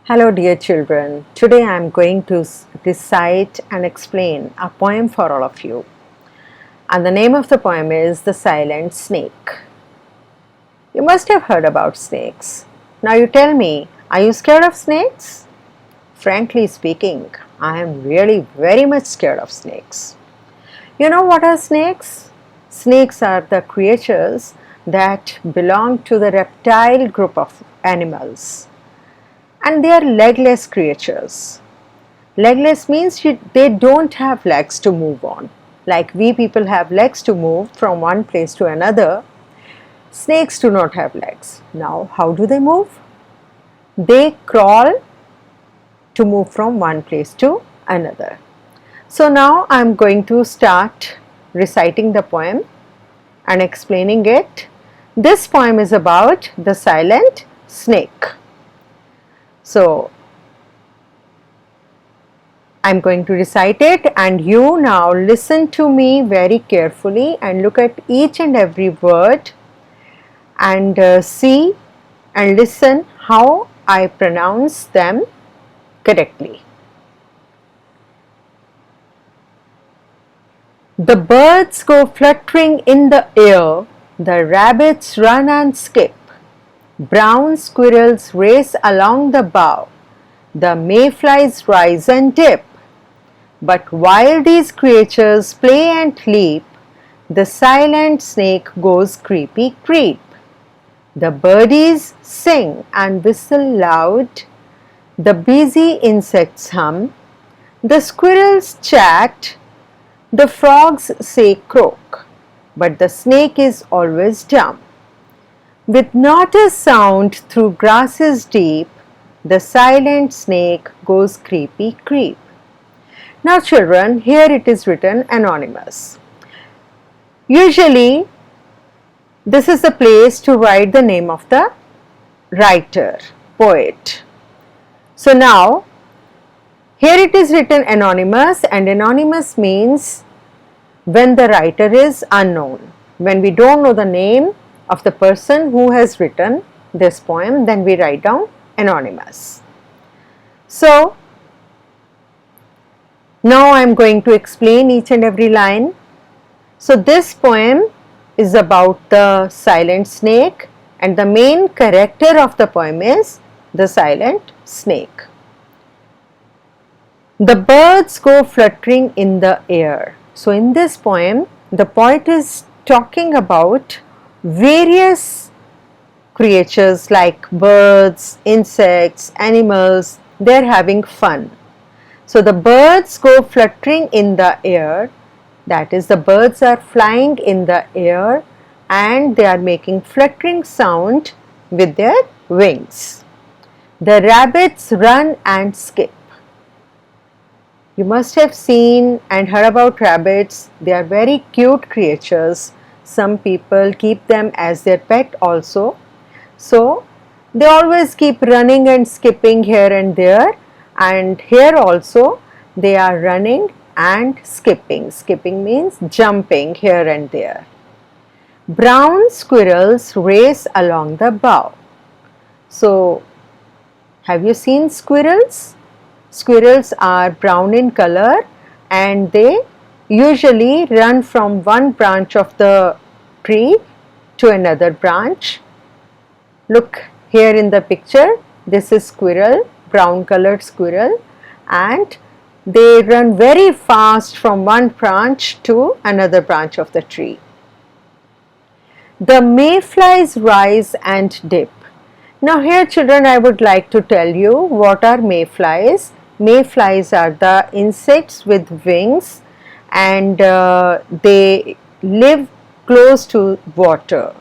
Hello dear children, today I am going to recite and explain a poem for all of you, and the name of the poem is The Silent Snake. You must have heard about snakes. Now you tell me, are you scared of snakes? Frankly speaking, I am really very much scared of snakes. You know what are snakes? Snakes are the creatures that belong to the reptile group of animals, and they are legless creatures. Legless means they don't have legs to move on. Like we people have legs to move from one place to another, snakes do not have legs. Now, how do they move? They crawl to move from one place to another. So now I am going to start reciting the poem and explaining it. This poem is about the silent snake. So I am going to recite it, and you now listen to me very carefully and look at each and every word and see and listen how I pronounce them correctly. The birds go fluttering in the air, the rabbits run and skip, brown squirrels race along the bough, the mayflies rise and dip. But while these creatures play and leap, the silent snake goes creepy creep. The birdies sing and whistle loud, the busy insects hum, the squirrels chat, the frogs say croak, but the snake is always dumb. With not a sound through grasses deep, the silent snake goes creepy creep. Now children, here it is written anonymous. Usually this is the place to write the name of the writer, poet. So now here it is written anonymous, and anonymous means when the writer is unknown. When we don't know the name of the person who has written this poem, then we write down anonymous. So now I am going to explain each and every line. So this poem is about the silent snake, and the main character of the poem is the silent snake. The birds go fluttering in the air. So in this poem, the poet is talking about various creatures like birds, insects, animals. They are having fun. So the birds go fluttering in the air, that is, the birds are flying in the air and they are making fluttering sound with their wings. The rabbits run and skip. You must have seen and heard about rabbits. They are very cute creatures. Some people keep them as their pet also. So they always keep running and skipping here and there. And here also they are running and skipping. Skipping means jumping here and there. Brown squirrels race along the bough. So have you seen squirrels? Squirrels are brown in color and they usually run from one branch of the tree to another branch. Look here in the picture, this is squirrel, brown colored squirrel, and they run very fast from one branch to another branch of the tree. The mayflies rise and dip. Now here children, I would like to tell you what are mayflies. Mayflies are the insects with wings, and they live close to water.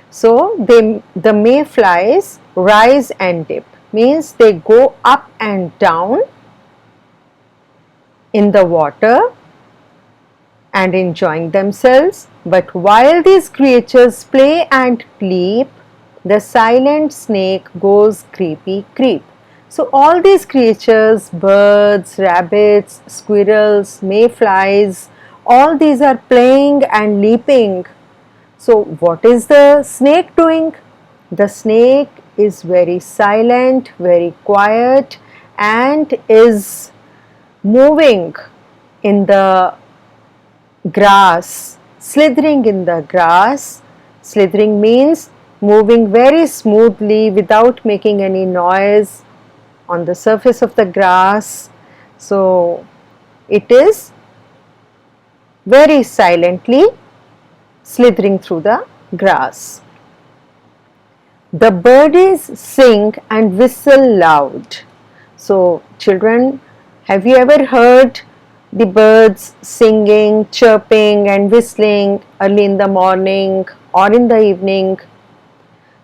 So the mayflies rise and dip, means they go up and down in the water and enjoying themselves. But while these creatures play and leap, the silent snake goes creepy creep. So all these creatures, birds, rabbits, squirrels, mayflies, all these are playing and leaping. So what is the snake doing? The snake is very silent, very quiet, and is moving in the grass, slithering in the grass. Slithering means moving very smoothly without making any noise on the surface of the grass. So it is very silently slithering through the grass. The birdies sing and whistle loud. So children, have you ever heard the birds singing, chirping and whistling early in the morning or in the evening?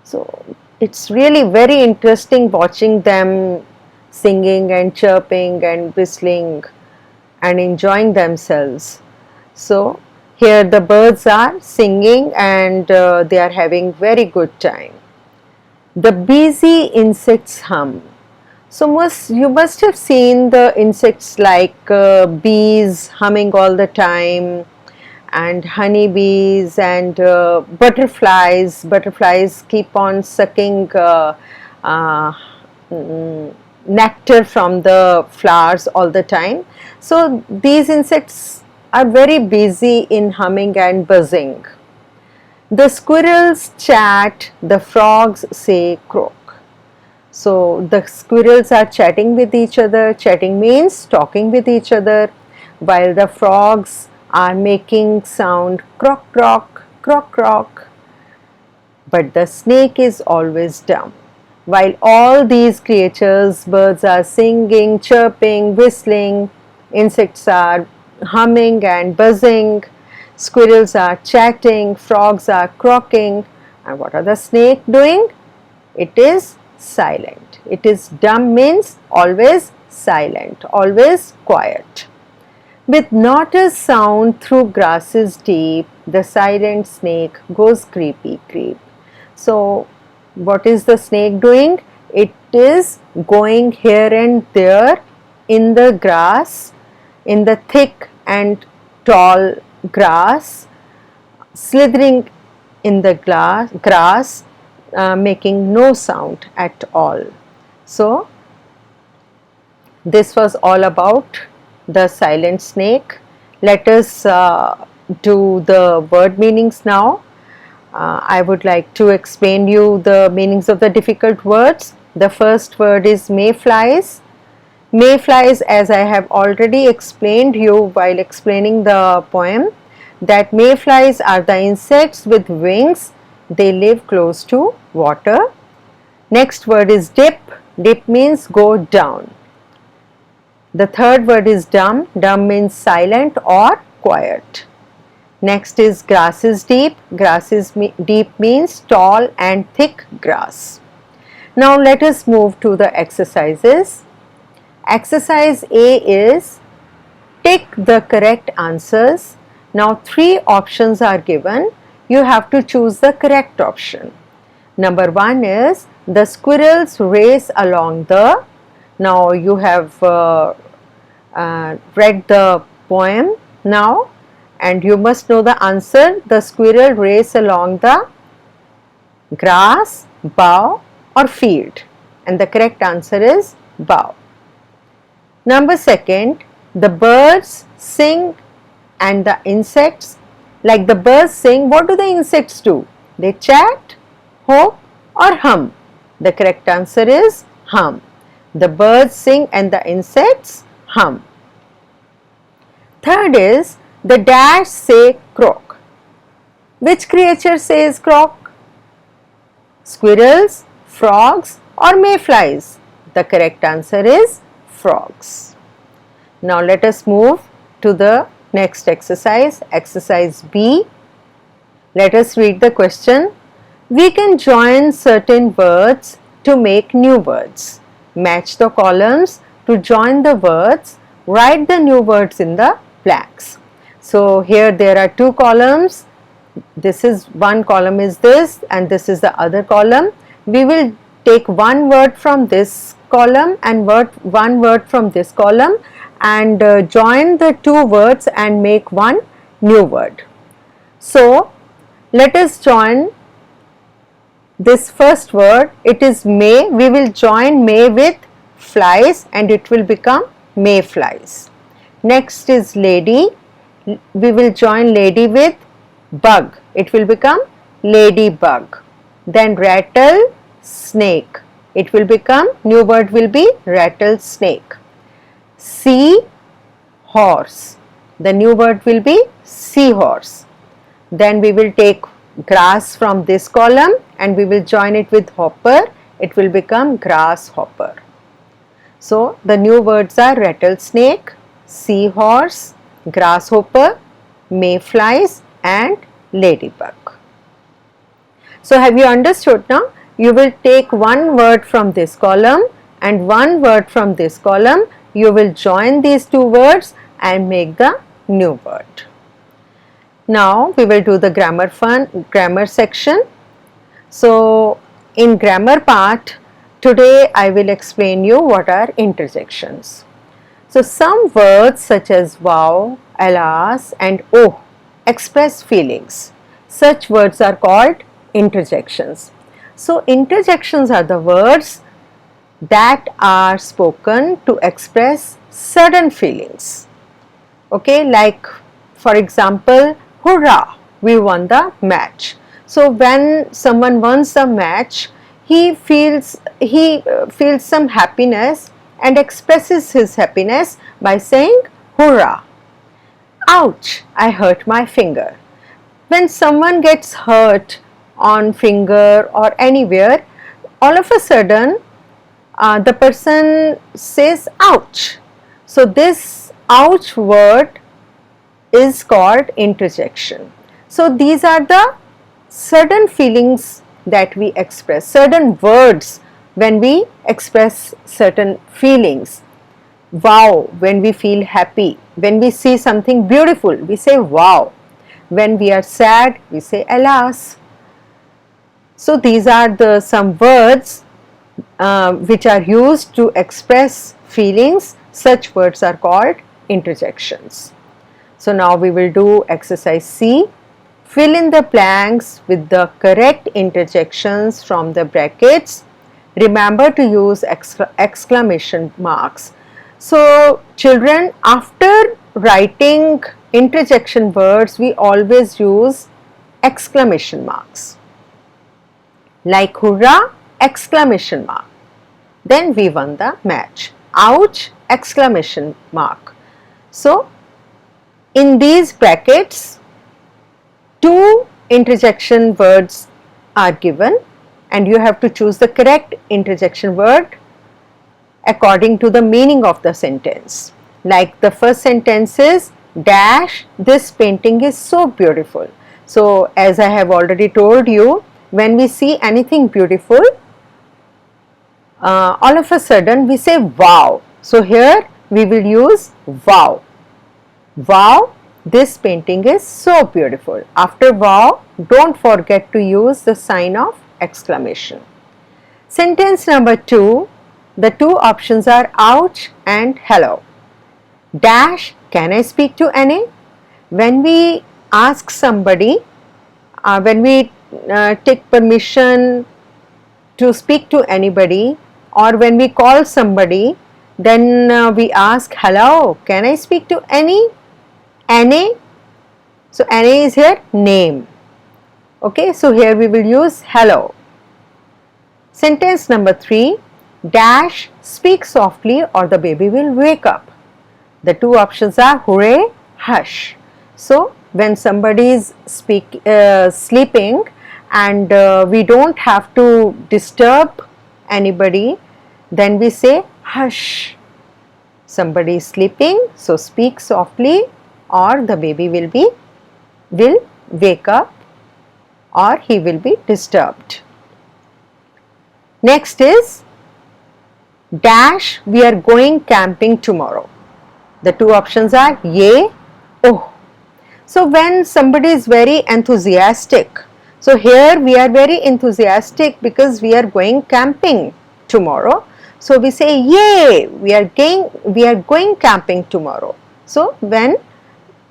So it's really very interesting watching them singing and chirping and whistling and enjoying themselves. So here the birds are singing and they are having very good time. The busy insects hum. So you must have seen the insects like bees humming all the time, and honeybees and butterflies. Butterflies keep on sucking uh, nectar from the flowers all the time. So these insects are very busy in humming and buzzing. The squirrels chat, the frogs say croak. So the squirrels are chatting with each other. Chatting means talking with each other, while the frogs are making sound croak croak, croak croak. But the snake is always dumb. While all these creatures, birds are singing, chirping, whistling, insects are humming and buzzing, squirrels are chatting, frogs are croaking, and what are the snake doing? It is silent. It is dumb means always silent, always quiet. With not a sound through grasses deep, the silent snake goes creepy creep. So what is the snake doing? It is going here and there in the grass, in the thick and tall grass, slithering in the grass, making no sound at all. So this was all about the silent snake. Let us do the word meanings now. I would like to explain you the meanings of the difficult words. The first word is mayflies. Mayflies, as I have already explained you while explaining the poem, that mayflies are the insects with wings. They live close to water. Next word is dip. Dip means go down. The third word is dumb. Dumb means silent or quiet. Next is grass is deep. Grass is deep means tall and thick grass. Now let us move to the exercises. Exercise A is tick the correct answers. Now 3 options are given. You have to choose the correct option. Number 1 is the squirrels race along the. Now you have read the poem now, and you must know the answer. The squirrel race along the grass, bough or field, and the correct answer is bough. Number 2, the birds sing and the insects, like the birds sing, what do the insects do? They chat, hope or hum. The correct answer is hum. The birds sing and the insects hum. Third is the dash say croak. Which creature says croak? Squirrels, frogs or mayflies? The correct answer is frogs. Now let us move to the next exercise, exercise B. Let us read the question. We can join certain words to make new words. Match the columns to join the words. Write the new words in the blanks. So here there are 2 columns. This is one column is this and this is the other column. We will take one word from this column and one word from this column and join the 2 words and make one new word. So let us join this first word, it is May. We will join May with flies and it will become mayflies. Next is lady. We will join lady with bug. It will become ladybug. Then rattle, snake. It will become, new word will be rattlesnake. Sea, horse. The new word will be seahorse. Then we will take grass from this column and we will join it with hopper. It will become grasshopper. So the new words are rattlesnake, seahorse, grasshopper, mayflies and ladybug. So have you understood now? You will take one word from this column and one word from this column. You will join these two words and make the new word. Now we will do the grammar section. So in grammar part, today I will explain you what are interjections. So some words such as wow, alas and oh express feelings. Such words are called interjections. So interjections are the words that are spoken to express sudden feelings. Okay, like for example, hurrah, we won the match. So when someone wins a match, he feels some happiness and expresses his happiness by saying hurrah. Ouch, I hurt my finger. When someone gets hurt on finger or anywhere, all of a sudden the person says ouch. So this ouch word is called interjection. So these are the sudden feelings that we express, certain words when we express certain feelings. Wow, when we feel happy, when we see something beautiful, we say wow. When we are sad, we say alas. So these are the some words which are used to express feelings. Such words are called interjections. So now we will do exercise C. Fill in the blanks with the correct interjections from the brackets. Remember to use exclamation marks. So children, after writing interjection words, we always use exclamation marks. Like hurrah, exclamation mark. Then we won the match. Ouch, exclamation mark. So in these brackets, two interjection words are given and you have to choose the correct interjection word according to the meaning of the sentence. Like the first sentence is dash, this painting is so beautiful. So as I have already told you, when we see anything beautiful, all of a sudden we say wow. So here we will use wow. Wow, this painting is so beautiful. After wow, don't forget to use the sign of exclamation. Sentence number 2, the two options are ouch and hello. Dash, can I speak to Annie? When we ask somebody, when we take permission to speak to anybody, or when we call somebody, then we ask hello, can I speak to Annie? Annie. So Annie is here name. Okay, so here we will use hello. Sentence number 3, dash, speak softly or the baby will wake up. The two options are hooray, hush. So when somebody is sleeping and we don't have to disturb anybody, then we say hush. Somebody is sleeping, so speak softly or the baby will wake up or he will be disturbed. Next is dash, we are going camping tomorrow. The two options are yay, oh. So when somebody is very enthusiastic, so here we are very enthusiastic because we are going camping tomorrow. So we say yay, we are going camping tomorrow. So when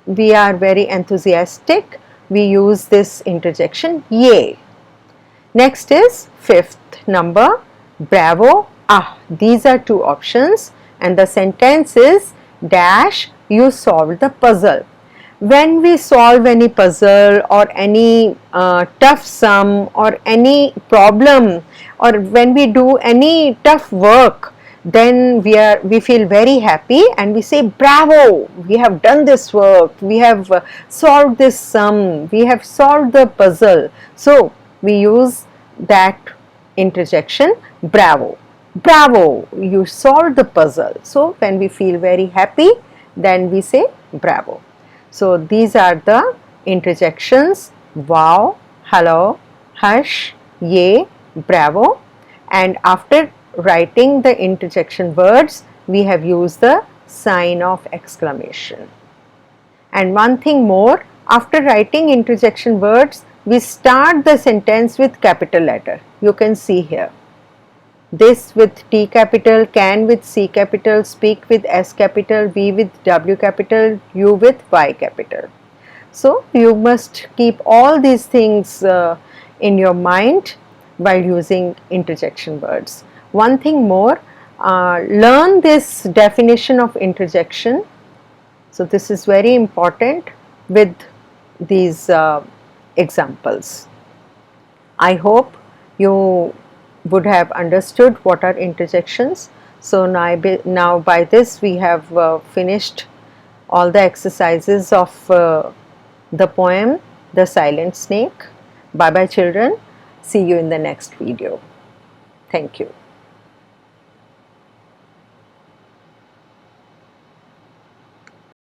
we are very enthusiastic, we use this interjection yay. Next is fifth number, bravo. These are two options and the sentence is dash, you solved the puzzle. When we solve any puzzle or any tough sum or any problem, or when we do any tough work, then we feel very happy and we say bravo, we have done this work, we have solved this sum, we have solved the puzzle. So we use that interjection bravo. Bravo, you solved the puzzle. So when we feel very happy, then we say bravo. So these are the interjections wow, hello, hush, yay, bravo, and after writing the interjection words we have used the sign of exclamation. And one thing more, after writing interjection words we start the sentence with capital letter. You can see here. This with T capital, can with C capital, speak with S capital, we with W capital, you with Y capital. So you must keep all these things in your mind while using interjection words. One thing more, learn this definition of interjection. So this is very important with these examples. I hope you would have understood what are interjections. So now by this we have finished all the exercises of the poem The Silent Snake. Bye bye children, see you in the next video. Thank you.